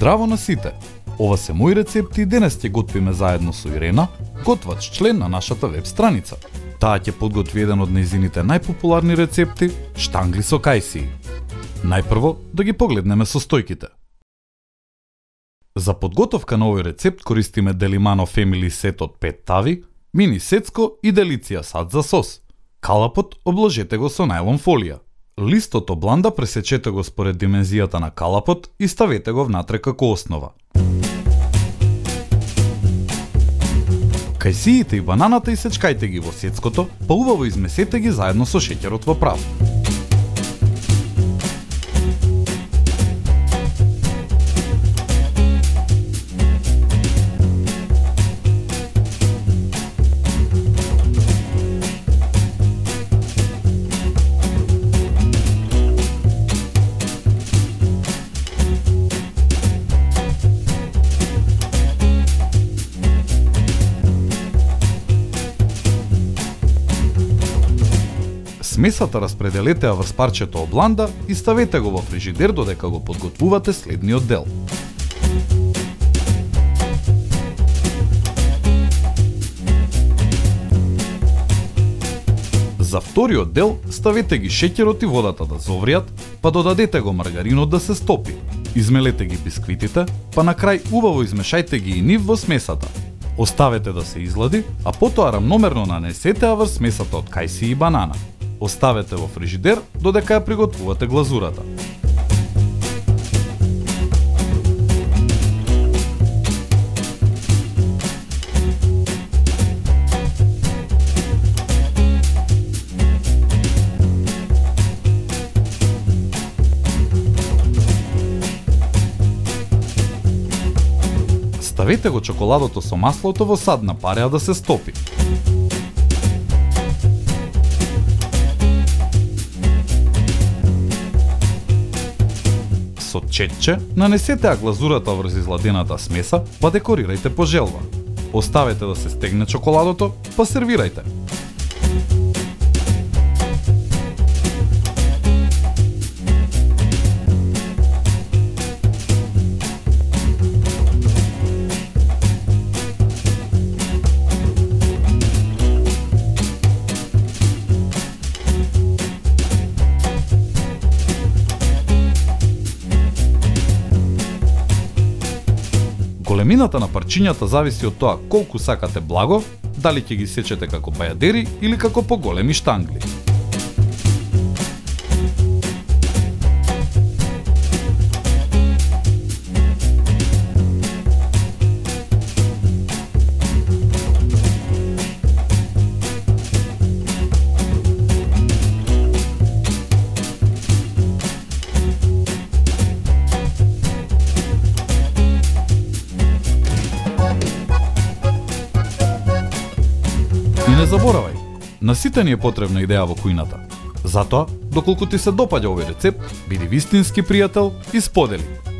Здраво на сите! Ова се мои рецепти и денес ќе готвиме заедно со Ирена, готвач член на нашата веб страница. Таа ќе подготви еден од нејзините најпопуларни рецепти – штангли со кајсии. Најпрво да ги погледнеме состојките. За подготовка на овој рецепт користиме Делимано Family Set од 5 тави, мини сецко и делиција сад за сос. Калапот обложете го со најлон фолија. Листот обланда пресечете го според димензијата на калапот и ставете го внатре како основа. Кајсиите и бананата исечкајте ги во сецкото, па убаво измесете ги заедно со шеќерот во прав. Смесата распределете ја врз парчето обланда и ставете го во фрижидер додека го подготвувате следниот дел. За вториот дел ставете ги шеќерот и водата да зовријат, па додадете го маргаринот да се стопи. Измелете ги бисквитите, па на крај убаво измешајте ги и нив во смесата. Оставете да се излади, а потоа рамномерно нанесете ја врз смесата од кајсии и банана. Оставете во фрижидер додека ја приготвувате глазурата. Ставете го чоколадото со маслото во садна пареа да се стопи. Со четче нанесете ја глазурата врз изладената смеса, па декорирајте по желба. Оставете да се стегне чоколадото, па сервирајте. Големината на парчињата зависи од тоа колку сакате благо, дали ќе ги сечете како бајадери или како поголеми штангли. И не заборавај, на сите ни е потребна идеја во кујната. Затоа, доколку ти се допаѓа овој рецепт, биди вистински пријател и сподели.